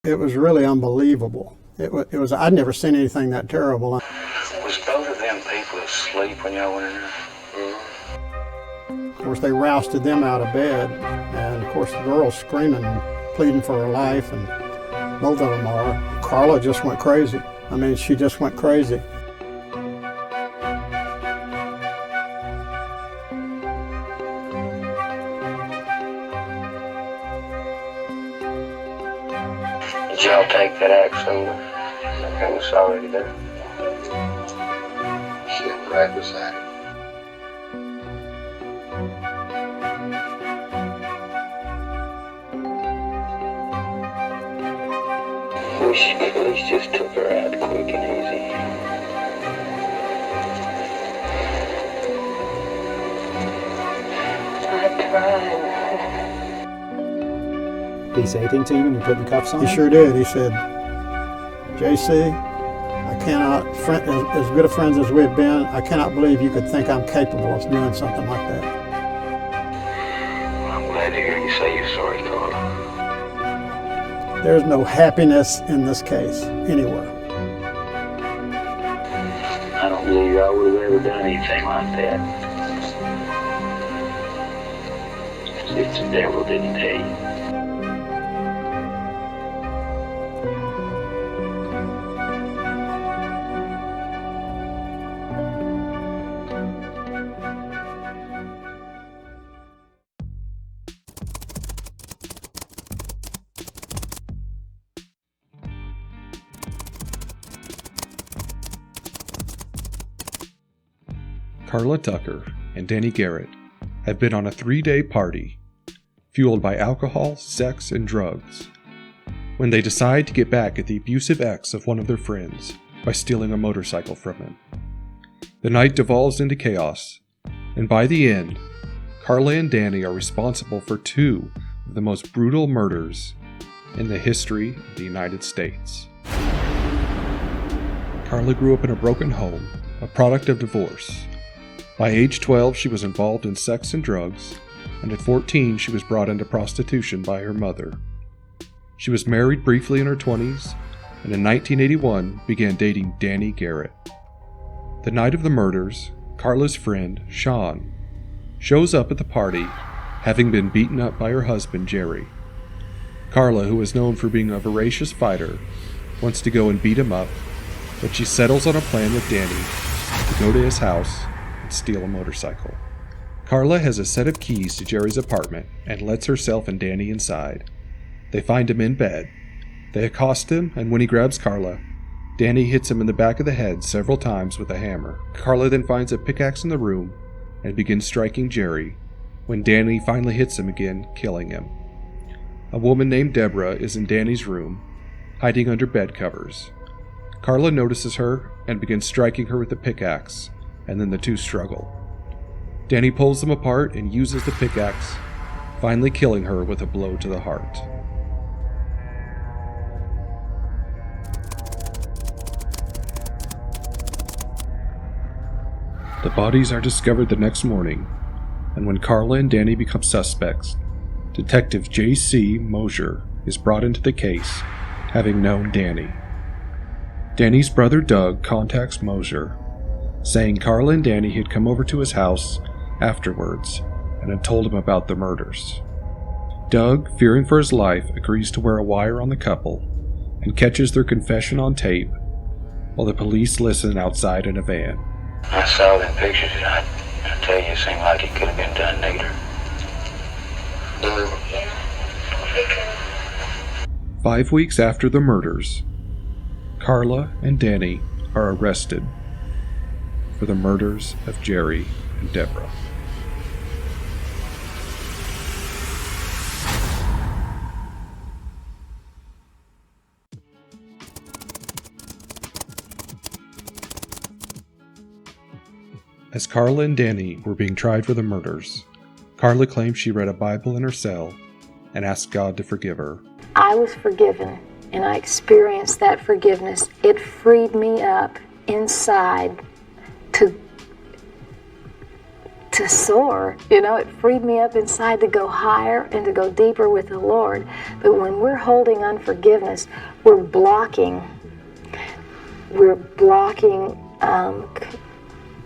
It was really unbelievable. It was. I'd never seen anything that terrible. Was both of them people asleep when y'all went in there? Of course, they rousted them out of bed, and of course the girl's screaming and pleading for her life, and both of them are. Karla just went crazy. I mean, she just went crazy. Did y'all take that axe over? It was already there. Sitting right beside it. Wish the police just took her out quick and easy. I tried. Did he say anything to you when you put the cuffs on? He sure did. He said, "JC, I cannot, as good of friends as we've been, I cannot believe you could think I'm capable of doing something like that." I'm glad to hear you say you're sorry, Karla. There's no happiness in this case anywhere. I don't believe I would have ever done anything like that. If the devil didn't tell you. Karla Tucker and Danny Garrett have been on a 3-day party, fueled by alcohol, sex, and drugs, when they decide to get back at the abusive ex of one of their friends by stealing a motorcycle from him. The night devolves into chaos, and by the end, Karla and Danny are responsible for 2 of the most brutal murders in the history of the United States. Karla grew up in a broken home, a product of divorce. By age 12, she was involved in sex and drugs, and at 14, she was brought into prostitution by her mother. She was married briefly in her 20s, and in 1981 began dating Danny Garrett. The night of the murders, Karla's friend, Sean, shows up at the party, having been beaten up by her husband, Jerry. Karla, who is known for being a voracious fighter, wants to go and beat him up, but she settles on a plan with Danny to go to his house steal a motorcycle. Karla has a set of keys to Jerry's apartment and lets herself and Danny inside. They find him in bed. They accost him, and when he grabs Karla, Danny hits him in the back of the head several times with a hammer. Karla then finds a pickaxe in the room and begins striking Jerry, when Danny finally hits him again, killing him. A woman named Deborah is in Danny's room, hiding under bed covers. Karla notices her and begins striking her with the pickaxe, and then the 2 struggle. Danny pulls them apart and uses the pickaxe, finally killing her with a blow to the heart. The bodies are discovered the next morning, and when Karla and Danny become suspects, Detective J.C. Mosier is brought into the case, having known Danny. Danny's brother Doug contacts Mosier, saying Karla and Danny had come over to his house afterwards and had told him about the murders. Doug, fearing for his life, agrees to wear a wire on the couple and catches their confession on tape while the police listen outside in a van. I saw them pictures and I tell you, it seemed like it could have been done neater. 5 weeks after the murders, Karla and Danny are arrested for the murders of Jerry and Deborah. As Karla and Danny were being tried for the murders, Karla claimed she read a Bible in her cell and asked God to forgive her. I was forgiven, and I experienced that forgiveness. It freed me up inside to to soar. You know, it freed me up inside to go higher and to go deeper with the Lord. But when we're holding unforgiveness, we're blocking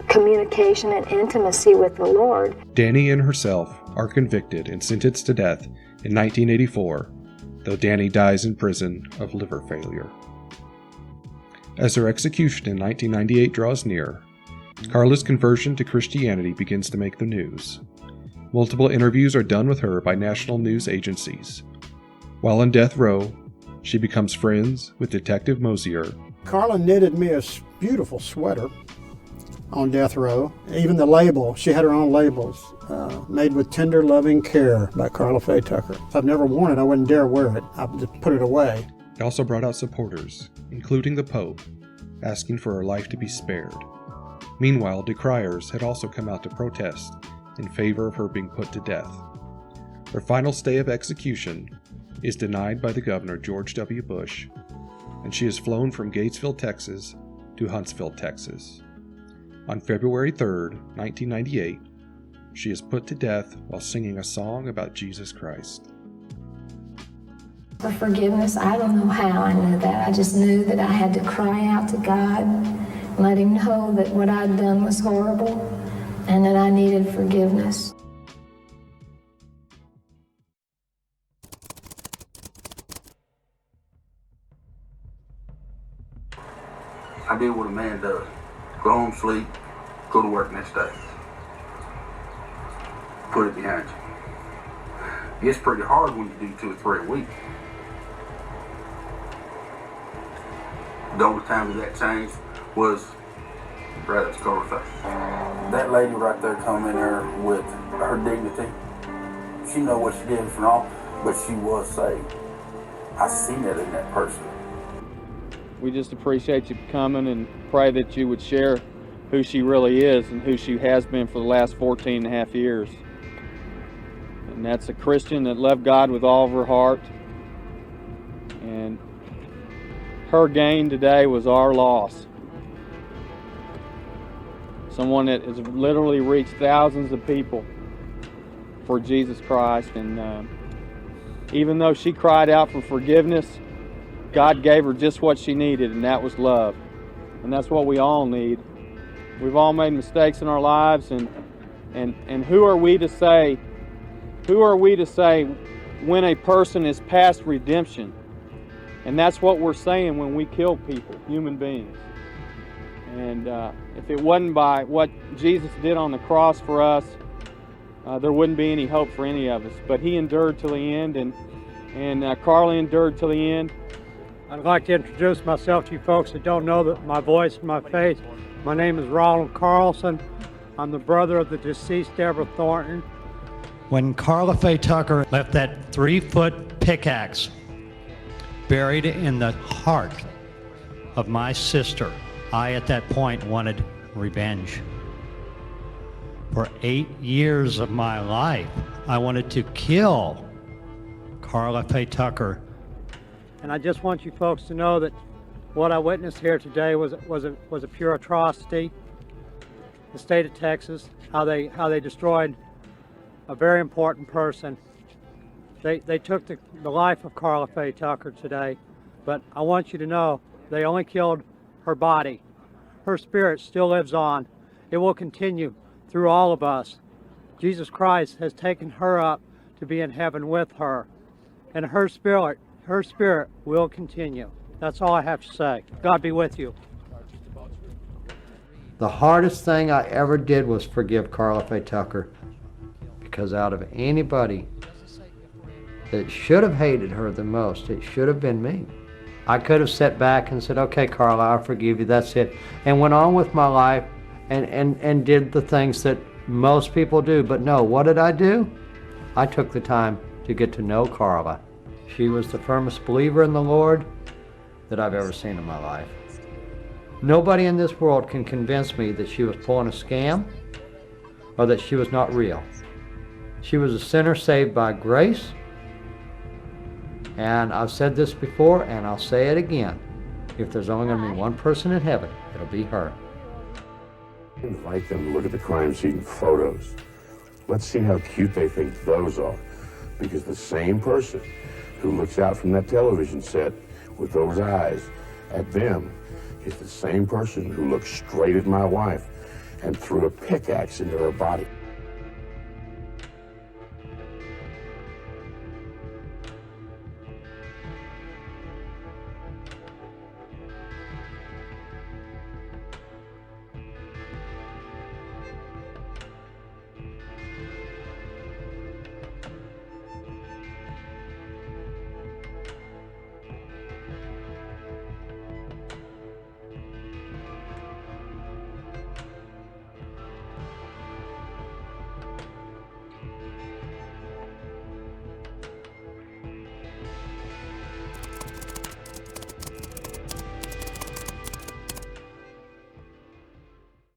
communication and intimacy with the Lord. Danny and herself are convicted and sentenced to death in 1984, though Danny dies in prison of liver failure. As her execution in 1998 draws near, Karla's conversion to Christianity begins to make the news. Multiple interviews are done with her by national news agencies. While on death row, she becomes friends with Detective Mosier. Karla knitted me a beautiful sweater on death row. Even the label, she had her own labels, made with tender, loving care by Karla Faye Tucker. If I've never worn it, I wouldn't dare wear it. I just put it away. It also brought out supporters, including the Pope, asking for her life to be spared. Meanwhile, decriers had also come out to protest in favor of her being put to death. Her final stay of execution is denied by the governor, George W. Bush, and she is flown from Gatesville, Texas to Huntsville, Texas. On February 3rd, 1998, she is put to death while singing a song about Jesus Christ. For forgiveness, I don't know how I knew that. I just knew that I had to cry out to God and let Him know that what I'd done was horrible and that I needed forgiveness. I did what a man does. Go home, sleep, go to work next day. Put it behind you. It's pretty hard when you do 2 or 3 a week. The only time that changed was right at the Karla Tucker. That lady right there come in there with her dignity. She know what she did and all, but she was saved. I seen it in that person. We just appreciate you coming and pray that you would share who she really is and who she has been for the last 14 and a half years. And that's a Christian that loved God with all of her heart. And her gain today was our loss. Someone that has literally reached thousands of people for Jesus Christ. And even though she cried out for forgiveness, God gave her just what she needed, and that was love. And that's what we all need. We've all made mistakes in our lives, and who are we to say when a person is past redemption? And that's what we're saying when we kill people, human beings. And if it wasn't by what Jesus did on the cross for us, there wouldn't be any hope for any of us. But He endured till the end, and Karla endured till the end. I'd like to introduce myself to you folks that don't know my voice and my face. My name is Ronald Carlson. I'm the brother of the deceased Deborah Thornton. When Karla Faye Tucker left that 3-foot pickaxe buried in the heart of my sister, I at that point wanted revenge. For 8 years of my life, I wanted to kill Karla Faye Tucker. And I just want you folks to know that what I witnessed here today was a pure atrocity. The state of Texas, how they destroyed a very important person. They took the life of Karla Faye Tucker today, but I want you to know they only killed her body. Her spirit still lives on. It will continue through all of us. Jesus Christ has taken her up to be in heaven with her, and her spirit will continue. That's all I have to say. God be with you. The hardest thing I ever did was forgive Karla Faye Tucker, because out of anybody that should have hated her the most, it should have been me. I could have sat back and said, okay, Karla, I forgive you, that's it, and went on with my life and did the things that most people do. But no, what did I do? I took the time to get to know Karla. She was the firmest believer in the Lord that I've ever seen in my life. Nobody in this world can convince me that she was pulling a scam or that she was not real. She was a sinner saved by grace, and I've said this before and I'll say it again. If there's only going to be one person in heaven, it'll be her. Invite them to look at the crime scene photos. Let's see how cute they think those are. Because the same person who looks out from that television set with those eyes at them is the same person who looked straight at my wife and threw a pickaxe into her body.